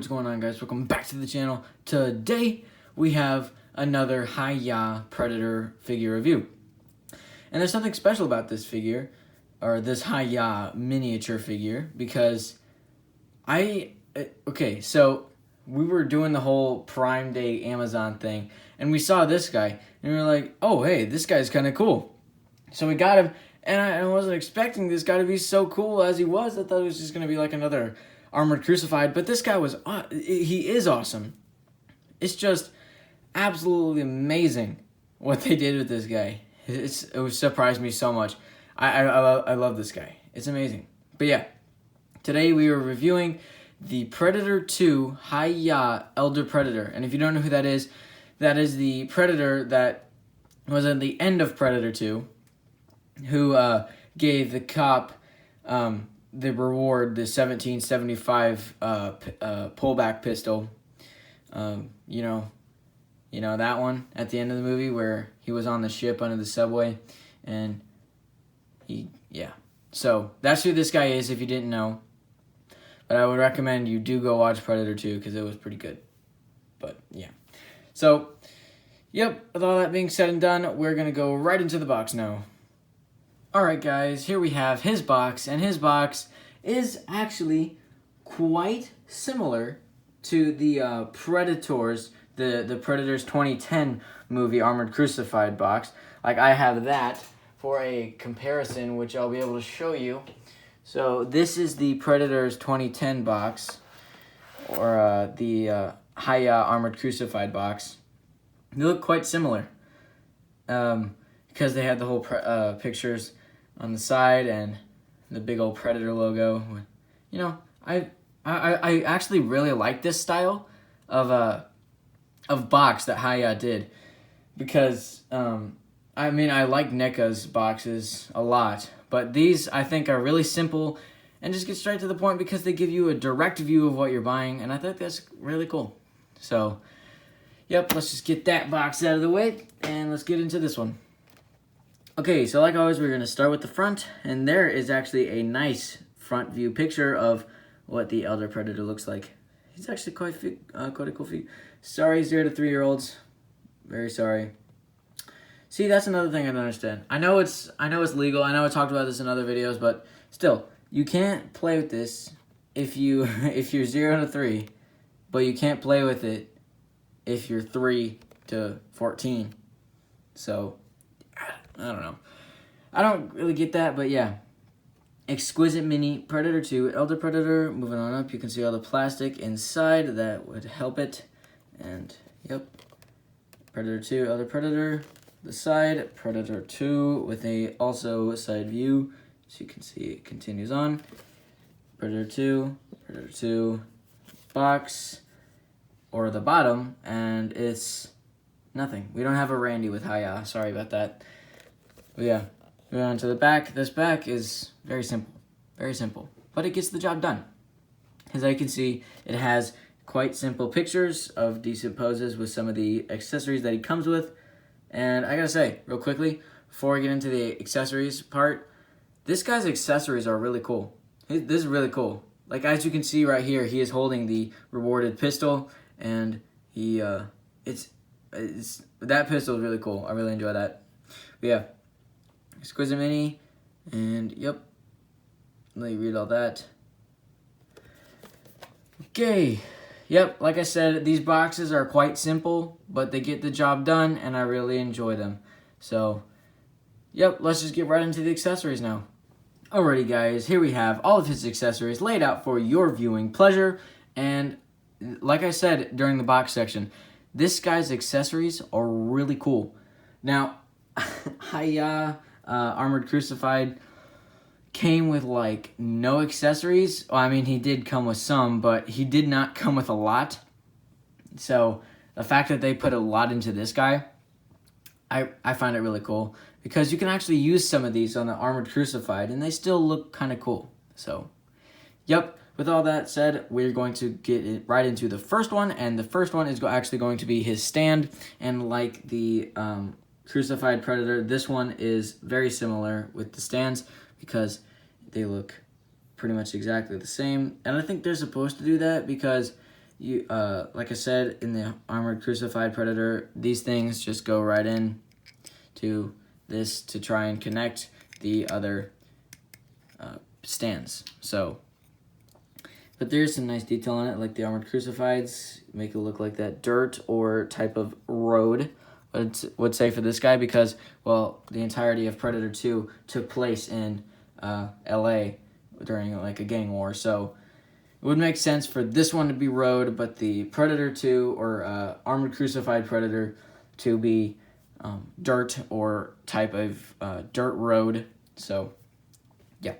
what's going on, guys? Welcome back to the channel. Today we have another Hiya Predator figure review, and there's something special about this figure, or this Hiya miniature figure, because so we were doing the whole Prime Day Amazon thing, and we saw this guy, and we were like, oh hey, this guy's kind of cool. So we got him, and I wasn't expecting this guy to be so cool as he was. I thought it was just going to be like another Armored Crucified, but this guy was, he is awesome. It's just absolutely amazing what they did with this guy. It surprised me so much. I love this guy. It's amazing. But yeah, today we are reviewing the Predator 2 Hiya Elder Predator. And if you don't know who that is the Predator that was at the end of Predator 2, who gave the cop the reward, the 1775 pullback pistol. You know that one at the end of the movie where he was on the ship under the subway, and so that's who this guy is if you didn't know. But I would recommend you do go watch Predator 2 because it was pretty good. But yeah, so yep, with all that being said and done, we're gonna go right into the box now. Alright guys, here we have his box, and his box is actually quite similar to the Predators, the Predators 2010 movie Armored Crucified box. Like, I have that for a comparison, which I'll be able to show you. So this is the Predators 2010 box, or the Hiya Armored Crucified box. They look quite similar, because they had the whole pictures on the side and the big old Predator logo. You know, I actually really like this style of box that Hiya did, because I mean, I like NECA's boxes a lot, but these I think are really simple and just get straight to the point because they give you a direct view of what you're buying, and I think that's really cool. So yep, let's just get that box out of the way and let's get into this one. Okay, so like always, we're going to start with the front, and there is actually a nice front view picture of what the Elder Predator looks like. He's actually quite a cool figure. Sorry, 0 to 3-year-olds. Very sorry. See, that's another thing I don't understand. I know it's legal. I know I talked about this in other videos, but still, you can't play with this if you're 0 to 3, but you can't play with it if you're 3 to 14. So I don't know. I don't really get that, but yeah. Exquisite Mini Predator 2 Elder Predator. Moving on up, you can see all the plastic inside that would help it. And yep, Predator 2 Elder Predator. The side, Predator 2 with a also side view, so you can see it continues on. Predator 2 box, or the bottom, and it's nothing. We don't have a Randy with Hiya. Sorry about that. But yeah, moving on to the back. This back is very simple, but it gets the job done. As I can see, it has quite simple pictures of decent poses with some of the accessories that he comes with. And I gotta say, real quickly, before I get into the accessories part, this guy's accessories are really cool. This is really cool. Like, as you can see right here, he is holding the rewarded pistol, and he that pistol is really cool. I really enjoy that. But yeah, Exquisite Mini, and yep, let me read all that. Okay, yep, like I said, these boxes are quite simple, but they get the job done, and I really enjoy them. So, yep, let's just get right into the accessories now. Alrighty guys, here we have all of his accessories laid out for your viewing pleasure, and like I said during the box section, this guy's accessories are really cool. Now, Hiya Armored Crucified came with like no accessories. Well, I mean, he did come with some, but he did not come with a lot. So the fact that they put a lot into this guy, I find it really cool, because you can actually use some of these on the Armored Crucified and they still look kind of cool. So yep, with all that said, we're going to get right into the first one, and the first one is actually going to be his stand. And like the Crucified Predator, this one is very similar with the stands because they look pretty much exactly the same. And I think they're supposed to do that because you like I said, in the Armored Crucified Predator, these things just go right in to this to try and connect the other stands. So, but there's some nice detail on it, like the Armored Crucifieds make it look like that dirt or type of road would say for this guy, because, well, the entirety of Predator 2 took place in LA during like a gang war, so it would make sense for this one to be road, but the Predator 2 or Armored Crucified Predator to be dirt or type of dirt road. So, yeah.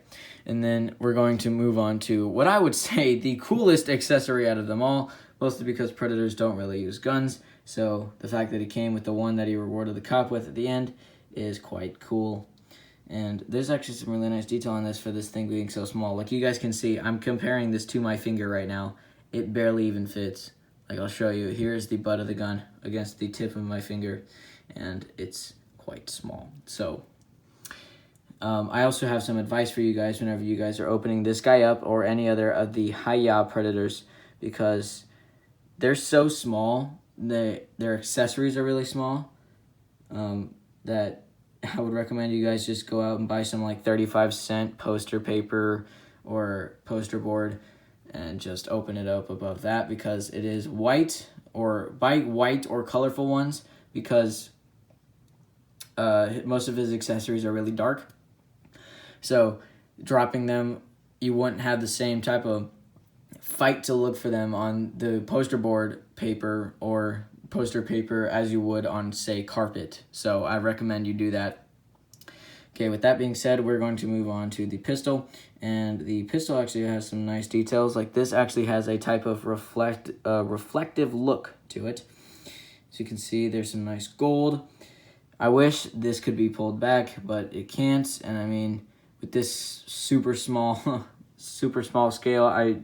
And then we're going to move on to what I would say the coolest accessory out of them all, mostly because Predators don't really use guns. So the fact that he came with the one that he rewarded the cop with at the end is quite cool. And there's actually some really nice detail on this for this thing being so small. Like you guys can see, I'm comparing this to my finger right now. It barely even fits. Like I'll show you. Here's the butt of the gun against the tip of my finger, and it's quite small. So I also have some advice for you guys whenever you guys are opening this guy up or any other of the Hiya Predators, because they're so small, their accessories are really small, that I would recommend you guys just go out and buy some like 35-cent poster paper or poster board and just open it up above that, because it is white, or buy white or colorful ones, because most of his accessories are really dark. So dropping them, you wouldn't have the same type of fight to look for them on the poster board paper or poster paper as you would on, say, carpet. So I recommend you do that. Okay, with that being said, we're going to move on to the pistol. And the pistol actually has some nice details. Like this actually has a type of reflective look to it. As you can see, there's some nice gold. I wish this could be pulled back, but it can't. And I mean, with this super small scale,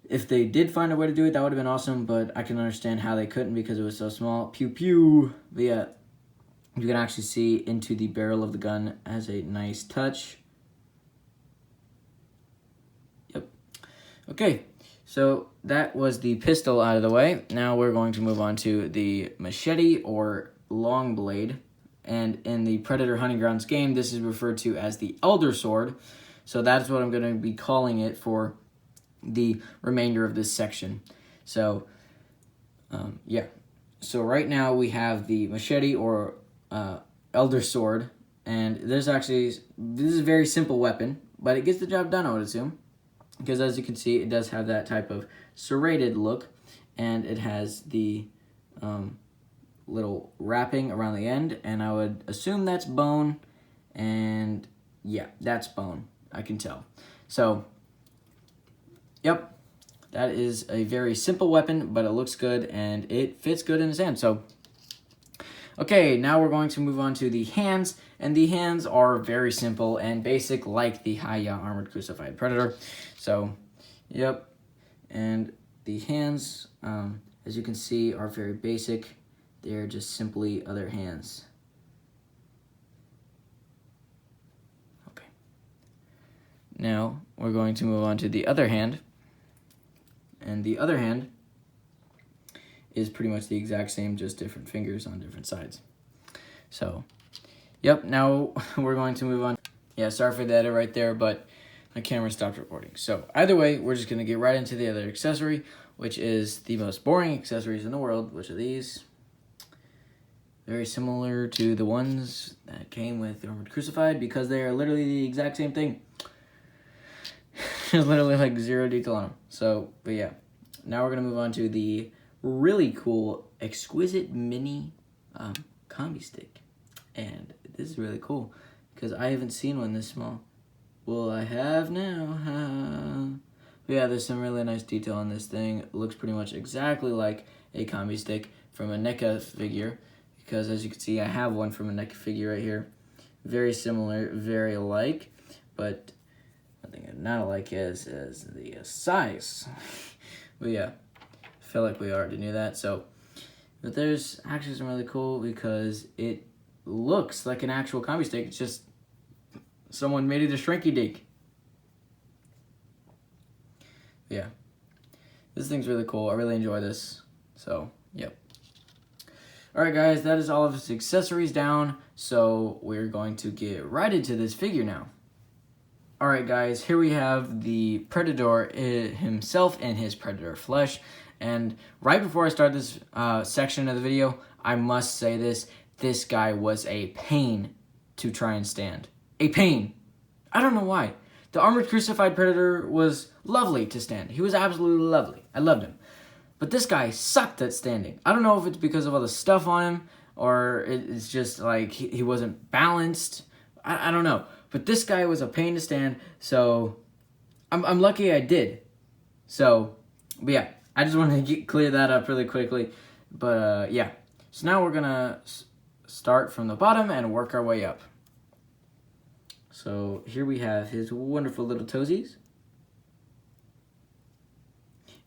if they did find a way to do it, that would have been awesome, but I can understand how they couldn't because it was so small. Pew pew. But yeah, you can actually see into the barrel of the gun as a nice touch. Yep. Okay, so that was the pistol out of the way. Now we're going to move on to the machete or long blade. And in the Predator Hunting Grounds game, this is referred to as the Elder Sword. So that's what I'm going to be calling it for the remainder of this section. So, yeah. So right now we have the machete or Elder Sword. And this is a very simple weapon, but it gets the job done, I would assume. Because as you can see, it does have that type of serrated look. And it has the little wrapping around the end, and I would assume that's bone, and yeah, that's bone, I can tell. So, yep, that is a very simple weapon, but it looks good, and it fits good in his hand. So, okay, now we're going to move on to the hands, and the hands are very simple and basic, like the Hiya Armored Crucified Predator. So, yep, and the hands, as you can see, are very basic. They're just simply other hands. Okay. Now we're going to move on to the other hand. And the other hand is pretty much the exact same, just different fingers on different sides. So, yep, now we're going to move on. Yeah, sorry for the edit right there, but my camera stopped recording. So, either way, we're just going to get right into the other accessory, which is the most boring accessories in the world, which are these. Very similar to the ones that came with the Armored Crucified, because they are literally the exact same thing. There's literally like zero detail on them. So, but yeah. Now we're going to move on to the really cool, exquisite mini combi stick. And this is really cool, because I haven't seen one this small. Well, I have now. But yeah, there's some really nice detail on this thing. It looks pretty much exactly like a combi stick from a NECA figure. Because as you can see, I have one from a NECA figure right here. Very similar, very alike, but one thing I'm not alike is the size. But yeah, I feel like we already knew that. So, but there's actually some really cool, because it looks like an actual combi stick. It's just someone made it a shrinky dink. Yeah. This thing's really cool. I really enjoy this. So, yep. Alright guys, that is all of his accessories down. So, we're going to get right into this figure now. Alright guys, here we have the Predator himself in his Predator flesh. And right before I start this section of the video, I must say this guy was a pain to try and stand. A pain. I don't know why. The Armored Crucified Predator was lovely to stand. He was absolutely lovely. I loved him. But this guy sucked at standing. I don't know if it's because of all the stuff on him, or it's just like he wasn't balanced. I don't know. But this guy was a pain to stand, so I'm lucky I did. So, but yeah, I just wanted to clear that up really quickly. But yeah, so now we're going to start from the bottom and work our way up. So here we have his wonderful little toesies.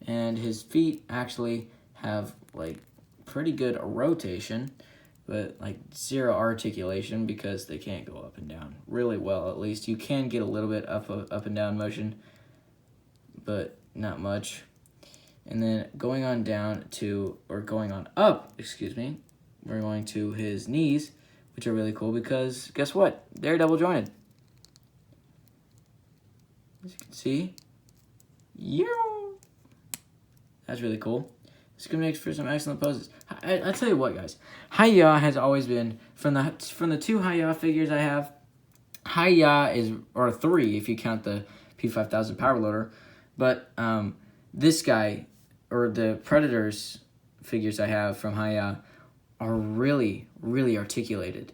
And his feet actually have like pretty good rotation, but like zero articulation because they can't go up and down really well. At least you can get a little bit up and down motion, but not much. And then going on up, excuse me, we're going to his knees, which are really cool because guess what? They're double jointed. As you can see, that's really cool. It's gonna make for some excellent poses. I tell you what, guys, Hiya has always been from the two Hiya figures I have. Hiya is, or 3 if you count the P5000 power loader, but this guy, or the Predators figures I have from Hiya, are really, really articulated.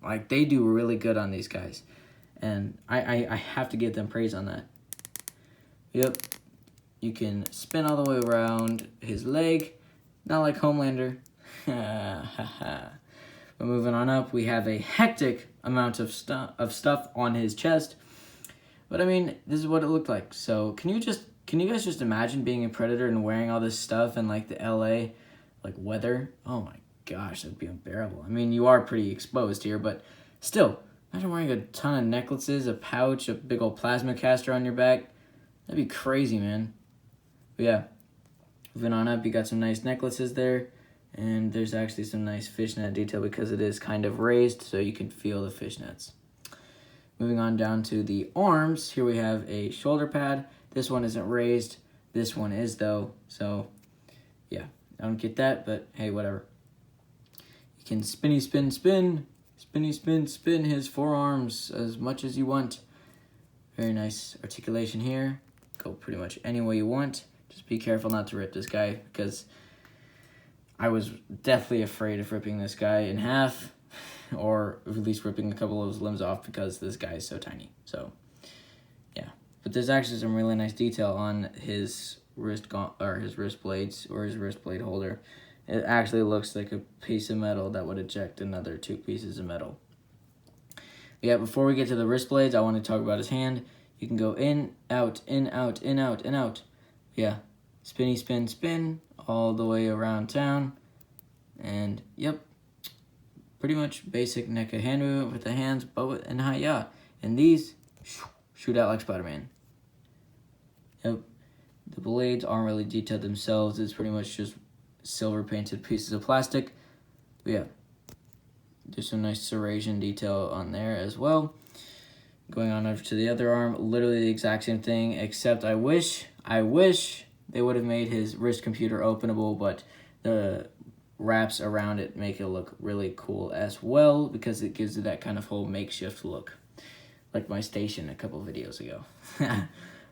Like, they do really good on these guys. And I have to give them praise on that. Yep. You can spin all the way around his leg. Not like Homelander. But moving on up, we have a hectic amount of stuff on his chest. But I mean, this is what it looked like. So can you guys just imagine being a Predator and wearing all this stuff and like the LA like weather? Oh my gosh, that'd be unbearable. I mean, you are pretty exposed here, but still, imagine wearing a ton of necklaces, a pouch, a big old plasma caster on your back. That'd be crazy, man. But yeah, moving on up, you got some nice necklaces there, and there's actually some nice fishnet detail because it is kind of raised, so you can feel the fishnets. Moving on down to the arms, here we have a shoulder pad. This one isn't raised. This one is, though, so yeah, I don't get that, but hey, whatever. You can spinny spin his forearms as much as you want. Very nice articulation here. Go pretty much any way you want. Just be careful not to rip this guy, because I was deathly afraid of ripping this guy in half, or at least ripping a couple of his limbs off because this guy is so tiny. So, yeah. But there's actually some really nice detail on his wrist blades, or his wrist blade holder. It actually looks like a piece of metal that would eject another 2 pieces of metal. Yeah, before we get to the wrist blades, I want to talk about his hand. You can go in, out, in, out, in, out, in, out. Yeah, spinny, spin, all the way around town. And, yep, pretty much basic NECA hand movement with the hands, but and Hiya. And these, shoot out like Spider-Man. Yep, the blades aren't really detailed themselves. It's pretty much just silver painted pieces of plastic. But yeah, there's some nice serration detail on there as well. Going on over to the other arm, literally the exact same thing, except I wish they would have made his wrist computer openable, but the wraps around it make it look really cool as well, because it gives it that kind of whole makeshift look, like my station a couple videos ago.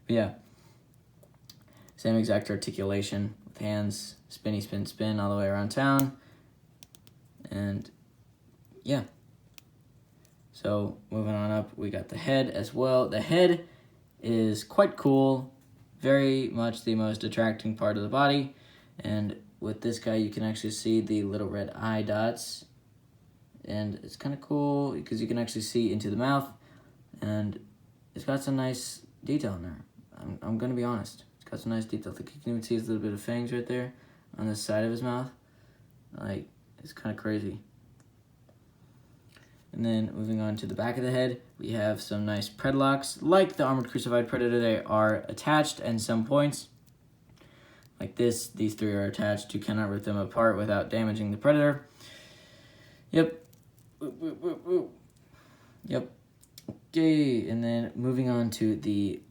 Yeah, same exact articulation with hands, spinny, spin all the way around town, and yeah. So moving on up, we got the head as well. The head is quite cool, very much the most attracting part of the body. And with this guy, you can actually see the little red eye dots. And it's kind of cool because you can actually see into the mouth. And it's got some nice detail in there. I'm going to be honest. It's got some nice detail. I think you can even see his little bit of fangs right there on the side of his mouth. Like, it's kind of crazy. And then moving on to the back of the head, we have some nice predlocks. Like the Armored Crucified Predator, they are attached at some points. like this. These three are attached. You cannot rip them apart without damaging the Predator. Yep. Yep. Okay, and then moving on to the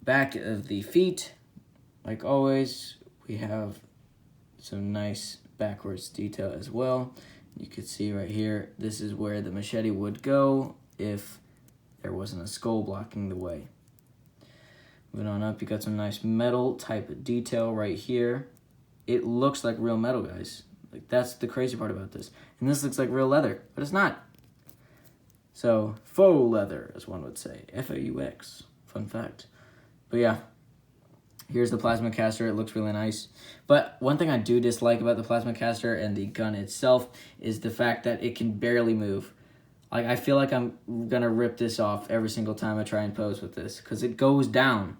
back of the feet. Like always, we have some nice backwards detail as well. You can see right here, this is where the machete would go if there wasn't a skull blocking the way. Moving on up, you got some nice metal type of detail right here. It looks like real metal, guys. Like, that's the crazy part about this. And this looks like real leather, but it's not. So, faux leather, as one would say. F-A-U-X. Fun fact. But yeah, here's the plasma caster. It looks really nice. But one thing I do dislike about the plasma caster and the gun itself is the fact that it can barely move. Like, I feel like I'm going to rip this off every single time I try and pose with this, because it goes down.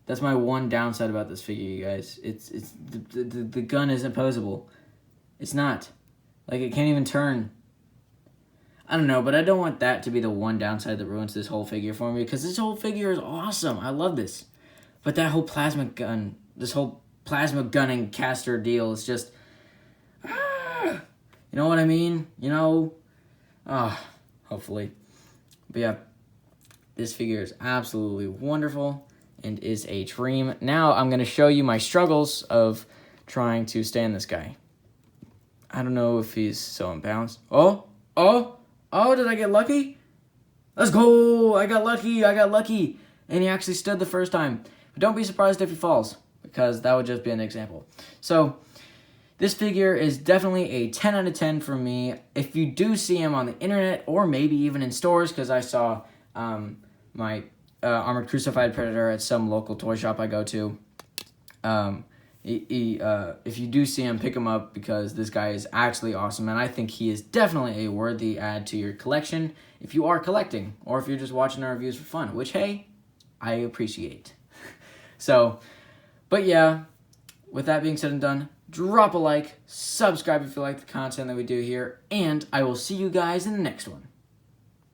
That's my one downside about this figure, you guys. The gun isn't posable. It's not. Like, it can't even turn. I don't know, but I don't want that to be the one downside that ruins this whole figure for me, because this whole figure is awesome. I love this. But that whole plasma gun, this whole plasma gunning caster deal is just, you know what I mean? You know? Hopefully. But yeah, this figure is absolutely wonderful and is a dream. Now I'm going to show you my struggles of trying to stand this guy. I don't know if he's so imbalanced. Oh, did I get lucky? Let's go! I got lucky. And he actually stood the first time. But don't be surprised if he falls, because that would just be an example. So, this figure is definitely a 10 out of 10 for me. If you do see him on the internet, or maybe even in stores, because I saw my Armored Crucified Predator at some local toy shop I go to. If you do see him, pick him up, because this guy is actually awesome, and I think he is definitely a worthy add to your collection if you are collecting, or if you're just watching our reviews for fun, which, hey, I appreciate. So, but yeah, with that being said and done, drop a like, subscribe if you like the content that we do here, and I will see you guys in the next one.